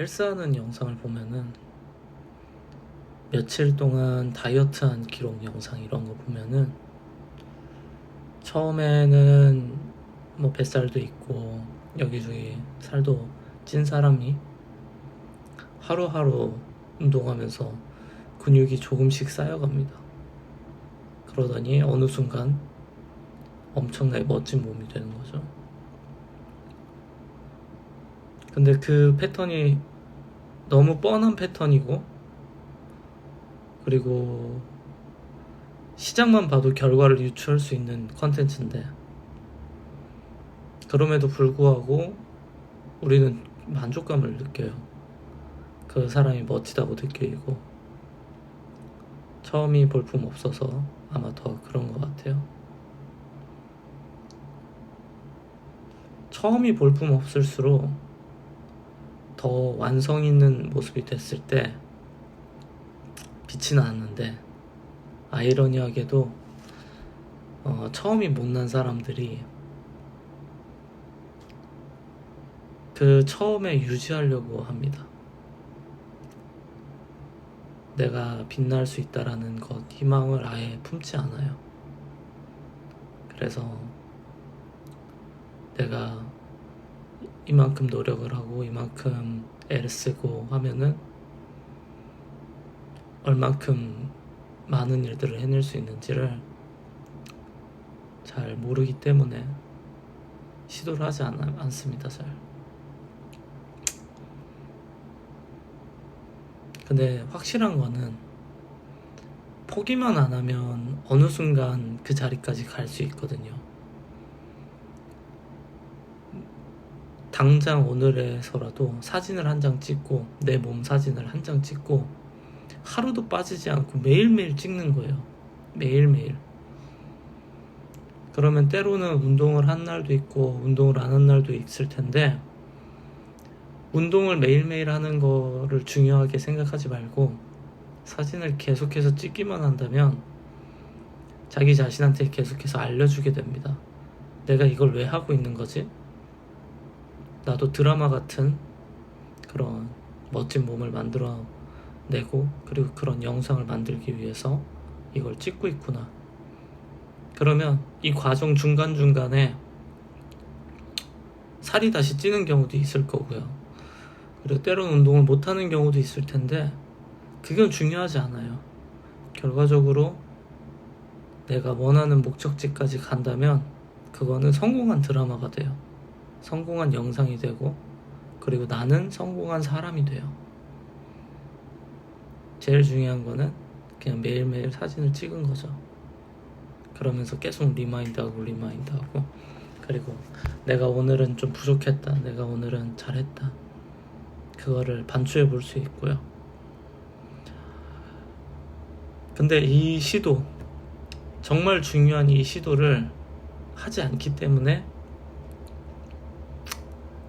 헬스하는 영상을 보면은 며칠 동안 다이어트한 기록 영상 이런 거 보면은 처음에는 뭐 뱃살도 있고 여기저기 살도 찐 사람이 하루하루 운동하면서 근육이 조금씩 쌓여갑니다. 그러더니 어느 순간 엄청나게 멋진 몸이 되는 거죠. 근데 그 패턴이 너무 뻔한 패턴이고, 그리고 시작만 봐도 결과를 유추할 수 있는 컨텐츠인데, 그럼에도 불구하고 우리는 만족감을 느껴요. 그 사람이 멋지다고 느끼고. 처음이 볼품 없어서 아마 더 그런 것 같아요. 처음이 볼품 없을수록 더 완성 있는 모습이 됐을 때 빛이 나는데, 아이러니하게도 처음이 못난 사람들이 그 처음에 유지하려고 합니다. 내가 빛날 수 있다라는 것, 희망을 아예 품지 않아요. 그래서 내가 이만큼 노력을 하고 이만큼 애를 쓰고 하면은 얼만큼 많은 일들을 해낼 수 있는지를 잘 모르기 때문에 시도를 하지 않습니다. 잘. 근데 확실한 거는 포기만 안 하면 어느 순간 그 자리까지 갈 수 있거든요. 당장 오늘에서라도 사진을 한 장 찍고, 내 몸 사진을 한 장 찍고 하루도 빠지지 않고 매일매일 찍는 거예요. 매일매일. 그러면 때로는 운동을 한 날도 있고 운동을 안 한 날도 있을 텐데, 운동을 매일매일 하는 거를 중요하게 생각하지 말고 사진을 계속해서 찍기만 한다면 자기 자신한테 계속해서 알려주게 됩니다. 내가 이걸 왜 하고 있는 거지? 나도 드라마 같은 그런 멋진 몸을 만들어내고, 그리고 그런 영상을 만들기 위해서 이걸 찍고 있구나. 그러면 이 과정 중간중간에 살이 다시 찌는 경우도 있을 거고요. 그리고 때로는 운동을 못하는 경우도 있을 텐데 그건 중요하지 않아요. 결과적으로 내가 원하는 목적지까지 간다면 그거는 성공한 드라마가 돼요. 성공한 영상이 되고, 그리고 나는 성공한 사람이 돼요. 제일 중요한 거는 그냥 매일매일 사진을 찍은 거죠. 그러면서 계속 리마인드하고, 그리고 내가 오늘은 좀 부족했다, 내가 오늘은 잘했다, 그거를 반추해 볼 수 있고요. 근데 이 시도, 정말 중요한 이 시도를 하지 않기 때문에,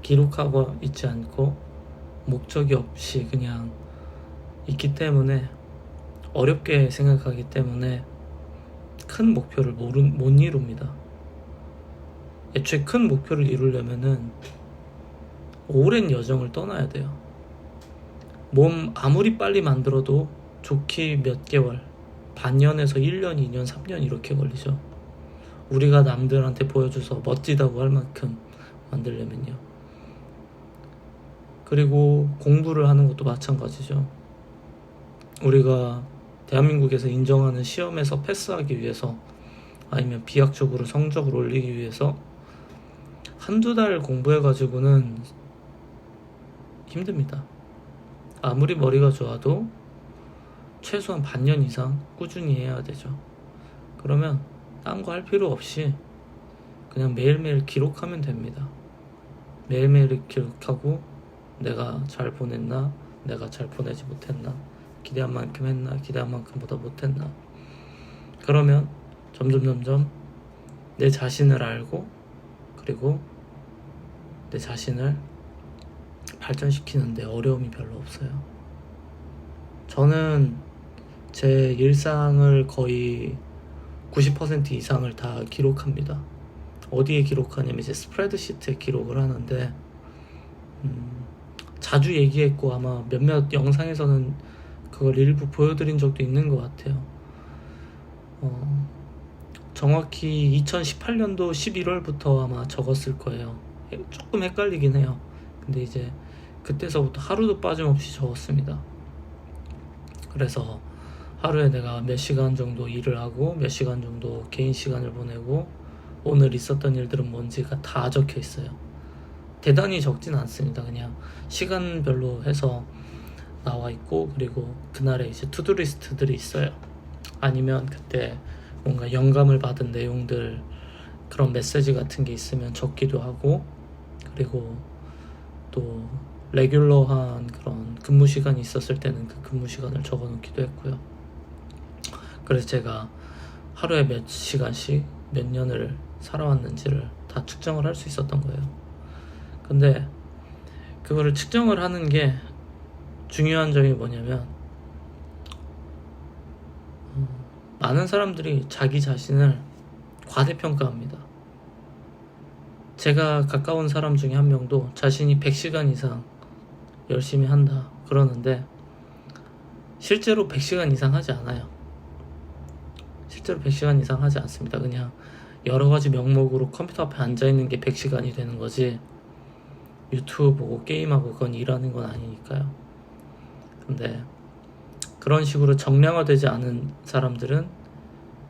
기록하고 있지 않고 목적이 없이 그냥 있기 때문에, 어렵게 생각하기 때문에 큰 목표를 못 이룹니다. 애초에 큰 목표를 이루려면은 오랜 여정을 떠나야 돼요. 몸 아무리 빨리 만들어도 좋기 몇 개월, 반년에서 1년, 2년, 3년 이렇게 걸리죠. 우리가 남들한테 보여줘서 멋지다고 할 만큼 만들려면요. 그리고 공부를 하는 것도 마찬가지죠. 우리가 대한민국에서 인정하는 시험에서 패스하기 위해서, 아니면 비약적으로 성적을 올리기 위해서 한두 달 공부해가지고는 힘듭니다. 아무리 머리가 좋아도 최소한 반년 이상 꾸준히 해야 되죠. 그러면 딴 거 할 필요 없이 그냥 매일매일 기록하면 됩니다. 매일매일 기록하고, 내가 잘 보냈나, 내가 잘 보내지 못했나, 기대한 만큼 했나, 기대한 만큼보다 못했나. 그러면 점점 내 자신을 알고, 그리고 내 자신을 발전시키는데 어려움이 별로 없어요. 저는 제 일상을 거의 90% 이상을 다 기록합니다. 어디에 기록하냐면 이제 스프레드시트에 기록을 하는데, 자주 얘기했고 아마 몇몇 영상에서는 그걸 일부 보여드린 적도 있는 것 같아요. 정확히 2018년도 11월부터 아마 적었을 거예요. 조금 헷갈리긴 해요. 근데 이제 그때서부터 하루도 빠짐없이 적었습니다. 그래서 하루에 내가 몇 시간 정도 일을 하고 몇 시간 정도 개인 시간을 보내고 오늘 있었던 일들은 뭔지가 다 적혀 있어요. 대단히 적진 않습니다. 그냥 시간별로 해서 나와 있고, 그리고 그날에 이제 투두 리스트들이 있어요. 아니면 그때 뭔가 영감을 받은 내용들, 그런 메시지 같은 게 있으면 적기도 하고, 그리고 또 레귤러한 그런 근무 시간이 있었을 때는 그 근무 시간을 적어 놓기도 했고요. 그래서 제가 하루에 몇 시간씩 몇 년을 살아왔는지를 다 측정을 할 수 있었던 거예요. 근데 그거를 측정을 하는 게 중요한 점이 뭐냐면, 많은 사람들이 자기 자신을 과대평가합니다. 제가 가까운 사람 중에 한 명도 자신이 100시간 이상 열심히 한다 그러는데 실제로 100시간 이상 하지 않아요. 실제로 100시간 이상 하지 않습니다. 그냥 여러 가지 명목으로 컴퓨터 앞에 앉아있는 게 100시간이 되는 거지, 유튜브 보고 게임하고 그건 일하는 건 아니니까요. 근데 그런 식으로 정량화되지 않은 사람들은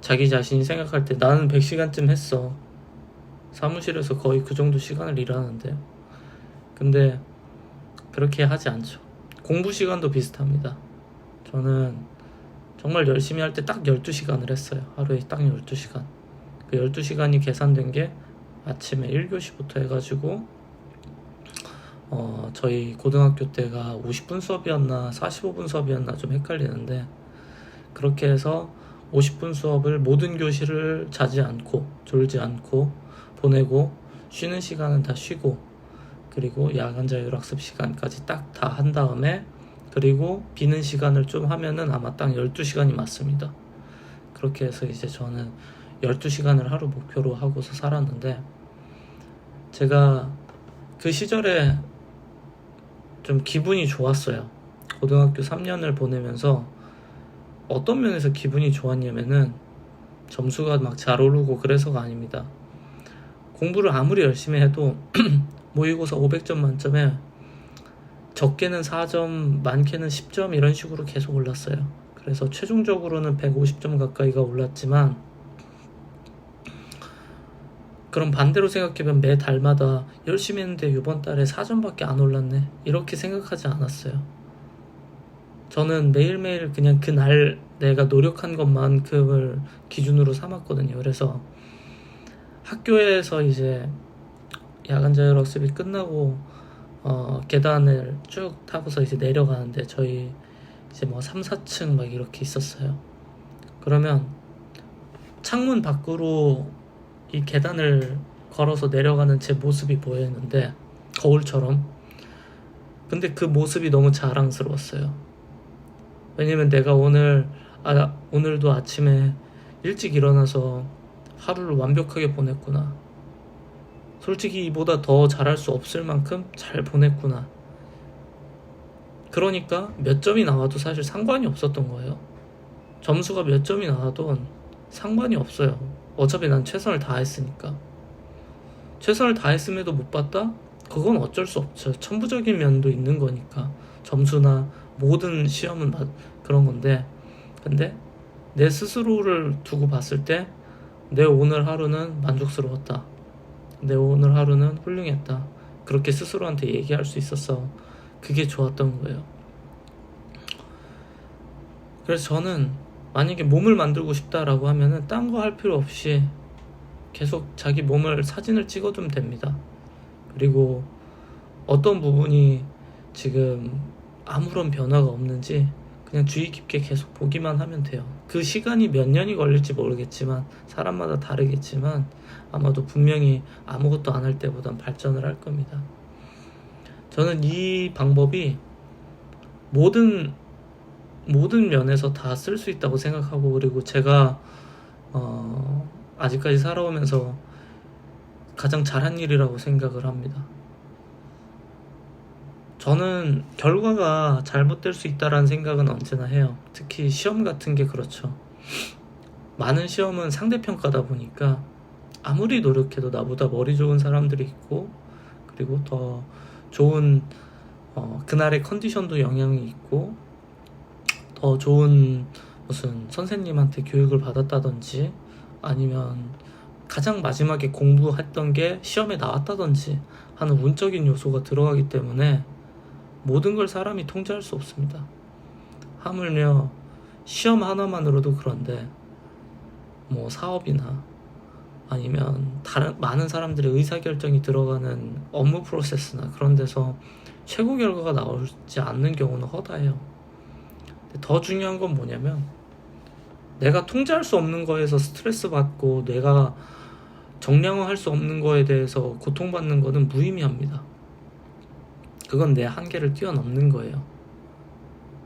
자기 자신이 생각할 때 나는 100시간쯤 했어, 사무실에서 거의 그 정도 시간을 일하는데, 근데 그렇게 하지 않죠. 공부 시간도 비슷합니다. 저는 정말 열심히 할 때 딱 12시간을 했어요. 하루에 딱 12시간. 그 12시간이 계산된 게 아침에 1교시부터 해가지고 저희 고등학교 때가 50분 수업이었나 45분 수업이었나 좀 헷갈리는데, 그렇게 해서 50분 수업을 모든 교실을 자지 않고 졸지 않고 보내고, 쉬는 시간은 다 쉬고, 그리고 야간 자율학습 시간까지 딱 다 한 다음에, 그리고 비는 시간을 좀 하면은 아마 딱 12시간이 맞습니다. 그렇게 해서 이제 저는 12시간을 하루 목표로 하고서 살았는데, 제가 그 시절에 좀 기분이 좋았어요. 고등학교 3년을 보내면서 어떤 면에서 기분이 좋았냐면은, 점수가 막 잘 오르고 그래서가 아닙니다. 공부를 아무리 열심히 해도 모의고사 500점 만점에 적게는 4점, 많게는 10점 이런 식으로 계속 올랐어요. 그래서 최종적으로는 150점 가까이가 올랐지만, 그럼 반대로 생각해보면 매 달마다 열심히 했는데 이번 달에 4점밖에 안 올랐네, 이렇게 생각하지 않았어요. 저는 매일매일 그냥 그날 내가 노력한 것만큼을 기준으로 삼았거든요. 그래서 학교에서 이제 야간 자율학습이 끝나고 계단을 쭉 타고서 이제 내려가는데, 저희 이제 뭐 3, 4층 막 이렇게 있었어요. 그러면 창문 밖으로 이 계단을 걸어서 내려가는 제 모습이 보였는데, 거울처럼. 근데 그 모습이 너무 자랑스러웠어요. 왜냐면 내가 오늘도 아침에 일찍 일어나서 하루를 완벽하게 보냈구나, 솔직히 이보다 더 잘할 수 없을 만큼 잘 보냈구나. 그러니까 몇 점이 나와도 사실 상관이 없었던 거예요. 점수가 몇 점이 나와도 상관이 없어요. 어차피 난 최선을 다했으니까. 최선을 다했음에도 못 봤다? 그건 어쩔 수 없죠. 천부적인 면도 있는 거니까. 점수나 모든 시험은 그런 건데, 근데 내 스스로를 두고 봤을 때 내 오늘 하루는 만족스러웠다, 내 오늘 하루는 훌륭했다, 그렇게 스스로한테 얘기할 수 있어서 그게 좋았던 거예요. 그래서 저는 만약에 몸을 만들고 싶다라고 하면은 딴 거 할 필요 없이 계속 자기 몸을 사진을 찍어두면 됩니다. 그리고 어떤 부분이 지금 아무런 변화가 없는지 그냥 주의 깊게 계속 보기만 하면 돼요. 그 시간이 몇 년이 걸릴지 모르겠지만, 사람마다 다르겠지만 아마도 분명히 아무것도 안 할 때보단 발전을 할 겁니다. 저는 이 방법이 모든 면에서 다 쓸 수 있다고 생각하고, 그리고 제가 아직까지 살아오면서 가장 잘한 일이라고 생각을 합니다. 저는 결과가 잘못될 수 있다라는 생각은 언제나 해요. 특히 시험 같은 게 그렇죠. 많은 시험은 상대평가다 보니까 아무리 노력해도 나보다 머리 좋은 사람들이 있고, 그리고 더 좋은 그날의 컨디션도 영향이 있고, 더 좋은 무슨 선생님한테 교육을 받았다든지, 아니면 가장 마지막에 공부했던 게 시험에 나왔다든지 하는 운적인 요소가 들어가기 때문에 모든 걸 사람이 통제할 수 없습니다. 하물며 시험 하나만으로도 그런데 뭐 사업이나 아니면 다른 많은 사람들의 의사결정이 들어가는 업무 프로세스나 그런 데서 최고 결과가 나오지 않는 경우는 허다해요. 더 중요한 건 뭐냐면, 내가 통제할 수 없는 거에서 스트레스 받고 내가 정량화할 수 없는 거에 대해서 고통받는 거는 무의미합니다. 그건 내 한계를 뛰어넘는 거예요.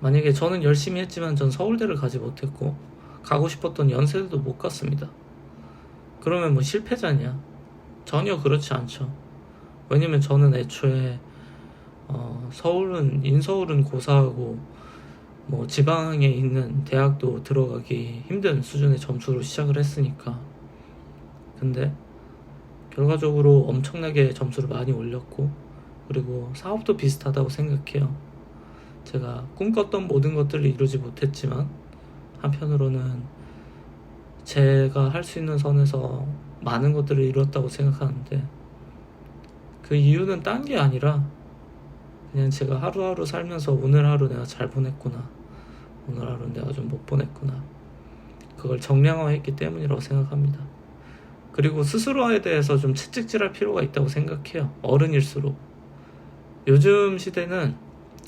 만약에 저는 열심히 했지만 전 서울대를 가지 못했고 가고 싶었던 연세대도 못 갔습니다. 그러면 뭐 실패자냐? 전혀 그렇지 않죠. 왜냐면 저는 애초에 인서울은 고사하고 뭐 지방에 있는 대학도 들어가기 힘든 수준의 점수로 시작을 했으니까. 근데 결과적으로 엄청나게 점수를 많이 올렸고, 그리고 사업도 비슷하다고 생각해요. 제가 꿈꿨던 모든 것들을 이루지 못했지만 한편으로는 제가 할 수 있는 선에서 많은 것들을 이뤘다고 생각하는데, 그 이유는 딴 게 아니라 그냥 제가 하루하루 살면서 오늘 하루 내가 잘 보냈구나, 오늘 하루 내가 좀 못 보냈구나, 그걸 정량화했기 때문이라고 생각합니다. 그리고 스스로에 대해서 좀 채찍질할 필요가 있다고 생각해요. 어른일수록. 요즘 시대는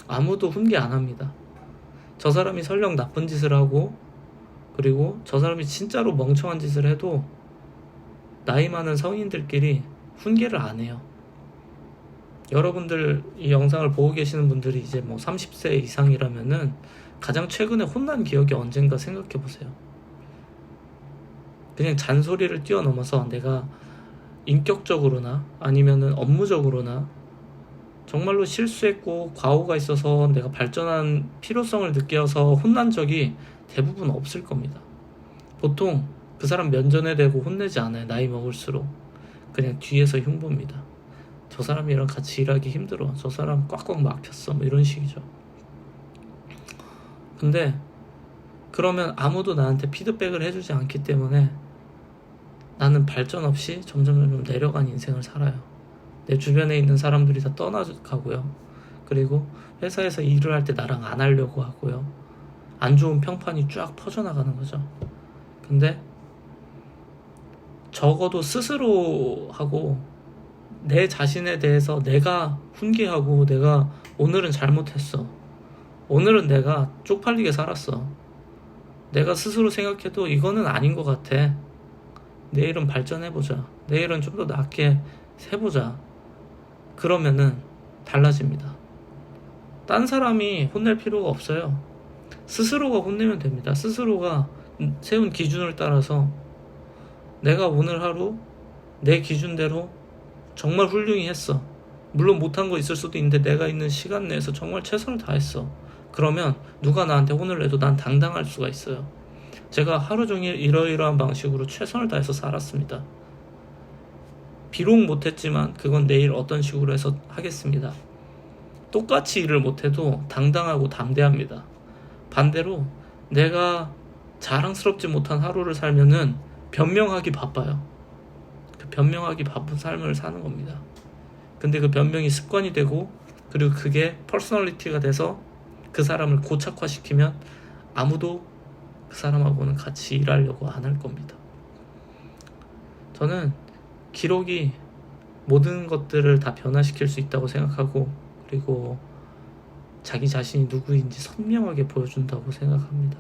아무도 훈계 안 합니다. 저 사람이 설령 나쁜 짓을 하고, 그리고 저 사람이 진짜로 멍청한 짓을 해도 나이 많은 성인들끼리 훈계를 안 해요. 여러분들 이 영상을 보고 계시는 분들이 이제 뭐 30세 이상이라면은 가장 최근에 혼난 기억이 언젠가 생각해 보세요. 그냥 잔소리를 뛰어넘어서 내가 인격적으로나 아니면은 업무적으로나 정말로 실수했고 과오가 있어서 내가 발전한 필요성을 느껴서 혼난 적이 대부분 없을 겁니다. 보통 그 사람 면전에 대고 혼내지 않아요. 나이 먹을수록. 그냥 뒤에서 흉보입니다. 저 사람이랑 같이 일하기 힘들어, 저 사람 꽉꽉 막혔어, 뭐 이런 식이죠. 근데 그러면 아무도 나한테 피드백을 해주지 않기 때문에 나는 발전 없이 점점 내려간 인생을 살아요. 내 주변에 있는 사람들이 다 떠나가고요. 그리고 회사에서 일을 할 때 나랑 안 하려고 하고요. 안 좋은 평판이 쫙 퍼져나가는 거죠. 근데 적어도 스스로 하고 내 자신에 대해서 내가 훈계하고, 내가 오늘은 잘못했어, 오늘은 내가 쪽팔리게 살았어, 내가 스스로 생각해도 이거는 아닌 것 같아, 내일은 발전해보자, 내일은 좀 더 낫게 해보자, 그러면은 달라집니다. 딴 사람이 혼낼 필요가 없어요. 스스로가 혼내면 됩니다. 스스로가 세운 기준을 따라서 내가 오늘 하루 내 기준대로 정말 훌륭히 했어, 물론 못한 거 있을 수도 있는데 내가 있는 시간 내에서 정말 최선을 다했어, 그러면 누가 나한테 혼을 내도 난 당당할 수가 있어요. 제가 하루 종일 이러이러한 방식으로 최선을 다해서 살았습니다. 비록 못했지만 그건 내일 어떤 식으로 해서 하겠습니다. 똑같이 일을 못해도 당당하고 담대합니다. 반대로 내가 자랑스럽지 못한 하루를 살면은 변명하기 바빠요. 그 변명하기 바쁜 삶을 사는 겁니다. 근데 그 변명이 습관이 되고, 그리고 그게 퍼스널리티가 돼서 그 사람을 고착화시키면 아무도 그 사람하고는 같이 일하려고 안 할 겁니다. 저는 기록이 모든 것들을 다 변화시킬 수 있다고 생각하고, 그리고 자기 자신이 누구인지 선명하게 보여준다고 생각합니다.